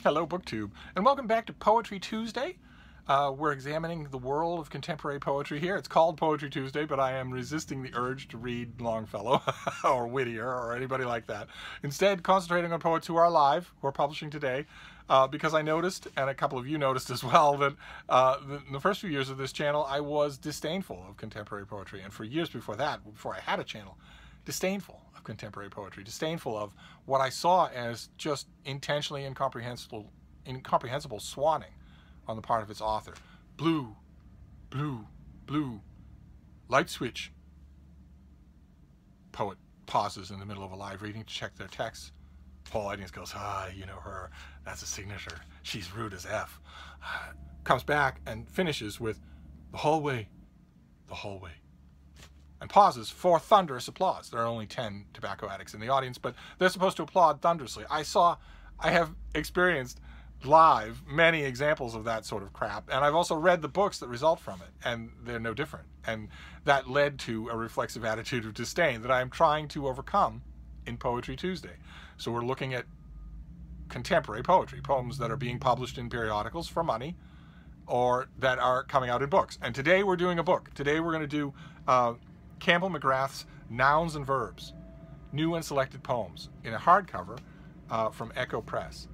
Hello, BookTube, and welcome back to Poetry Tuesday. We're examining the world of contemporary poetry here. It's called Poetry Tuesday, but I am resisting the urge to read Longfellow or Whittier or anybody like that. Instead, concentrating on poets who are alive, who are publishing today, because I noticed, and a couple of you noticed as well, that in the first few years of this channel, I was disdainful of contemporary poetry. And for years before that, before I had a channel, disdainful of contemporary poetry, disdainful of what I saw as just intentionally incomprehensible swanning on the part of its author. Blue, blue, blue, light switch. Poet pauses in the middle of a live reading to check their text. Whole audience goes, you know her, that's a signature. She's rude as F. Comes back and finishes with the hallway, the hallway. And pauses for thunderous applause. There are only 10 tobacco addicts in the audience, but they're supposed to applaud thunderously. I have experienced live many examples of that sort of crap, and I've also read the books that result from it, and they're no different. And that led to a reflexive attitude of disdain that I am trying to overcome in Poetry Tuesday. So we're looking at contemporary poetry, poems that are being published in periodicals for money, or that are coming out in books. And today we're doing a book. Today we're going to do Campbell McGrath's Nouns and Verbs, New and Selected Poems, in a hardcover from Echo Press.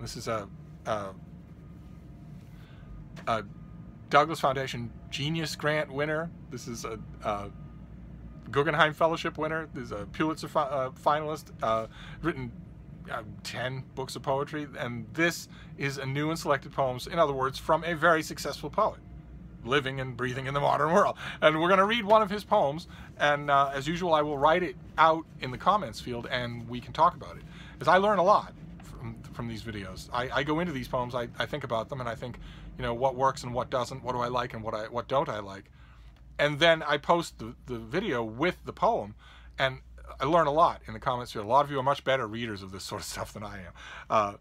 This is a Douglas Foundation Genius Grant winner. This is a Guggenheim Fellowship winner. There's a Pulitzer finalist, written 10 books of poetry, and this is a new and selected poems, in other words, from a very successful poet, living and breathing in the modern world. And we're going to read one of his poems, and as usual, I will write it out in the comments field, and we can talk about it. Because I learn a lot from these videos. I go into these poems, I think about them, and I think, you know, what works and what doesn't, what do I like and what don't I like. And then I post the video with the poem, and I learn a lot in the comments field. A lot of you are much better readers of this sort of stuff than I am.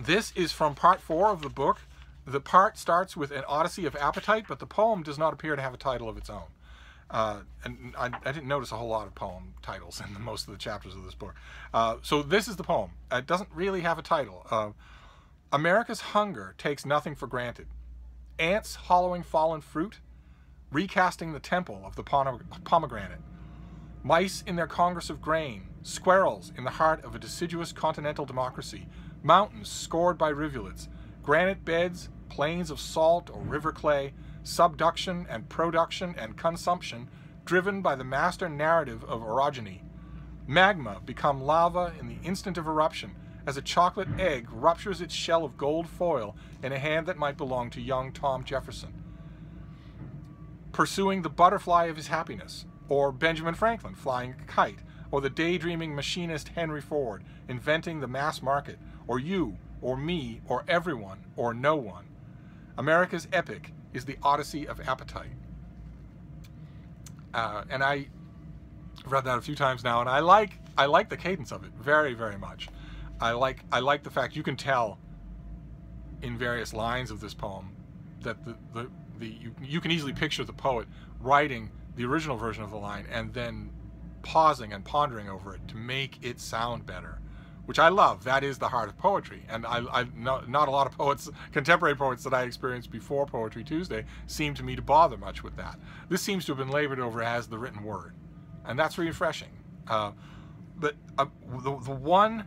This is from part 4 of the book. The part starts with an Odyssey of Appetite, but the poem does not appear to have a title of its own. And I didn't notice a whole lot of poem titles in most of the chapters of this book. So this is the poem. It doesn't really have a title. America's hunger takes nothing for granted. Ants hollowing fallen fruit, recasting the temple of the pomegranate. Mice in their congress of grain, squirrels in the heart of a deciduous continental democracy, mountains scored by rivulets, granite beds, plains of salt or river clay, subduction and production and consumption driven by the master narrative of orogeny. Magma become lava in the instant of eruption as a chocolate egg ruptures its shell of gold foil in a hand that might belong to young Tom Jefferson. Pursuing the butterfly of his happiness, or Benjamin Franklin flying a kite, or the daydreaming machinist Henry Ford inventing the mass market, or you, or me, or everyone, or no one. America's epic is the Odyssey of Appetite. And I've read that a few times now, and I like the cadence of it very, very much. I like the fact you can tell in various lines of this poem that you can easily picture the poet writing the original version of the line and then pausing and pondering over it to make it sound better, which I love. That is the heart of poetry. And not a lot of poets, contemporary poets that I experienced before Poetry Tuesday, seem to me to bother much with that. This seems to have been labored over as the written word, and that's refreshing. But the one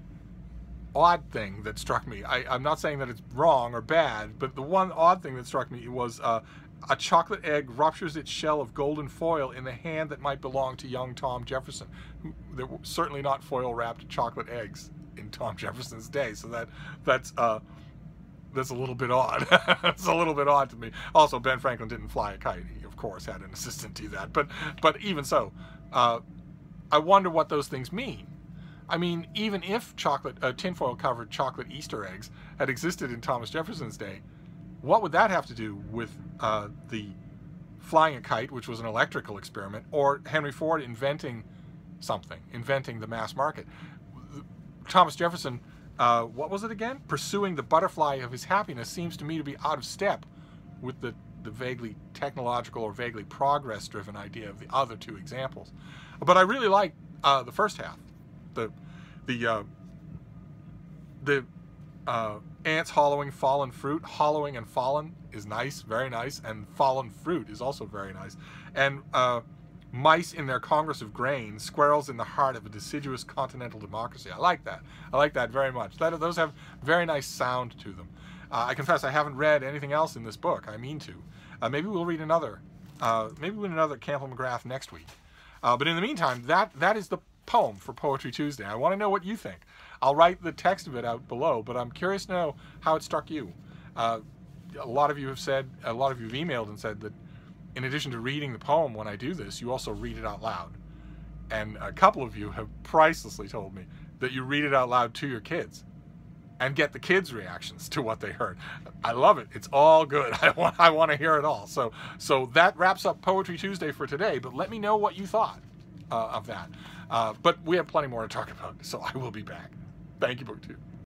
odd thing that struck me, I'm not saying that it's wrong or bad, but the one odd thing that struck me was a chocolate egg ruptures its shell of golden foil in the hand that might belong to young Tom Jefferson. There were certainly not foil-wrapped chocolate eggs in Tom Jefferson's day, so that's a little bit odd. It's a little bit odd to me. Also, Ben Franklin didn't fly a kite. He, of course, had an assistant do that. But even so, I wonder what those things mean. I mean, even if tinfoil-covered chocolate Easter eggs had existed in Thomas Jefferson's day, what would that have to do with the flying a kite, which was an electrical experiment, or Henry Ford inventing something, inventing the mass market? Thomas Jefferson, what was it again? Pursuing the butterfly of his happiness seems to me to be out of step with the vaguely technological or vaguely progress-driven idea of the other two examples. But I really like the first half. The The ants hollowing fallen fruit. Hollowing and fallen is nice, very nice, and fallen fruit is also very nice. And mice in their Congress of grain, squirrels in the heart of a deciduous continental democracy. I like that. I like that very much. Those have very nice sound to them. I confess I haven't read anything else in this book. I mean to. Maybe we'll read another. Maybe we'll read another Campbell McGrath next week. But in the meantime, that is the poem for Poetry Tuesday. I want to know what you think. I'll write the text of it out below, but I'm curious to know how it struck you. A lot of you have said, a lot of you have emailed and said that in addition to reading the poem when I do this, you also read it out loud. And a couple of you have pricelessly told me that you read it out loud to your kids and get the kids' reactions to what they heard. I love it. It's all good. I want to hear it all. So that wraps up Poetry Tuesday for today, but let me know what you thought of that. But we have plenty more to talk about, so I will be back. Thank you, BookTube.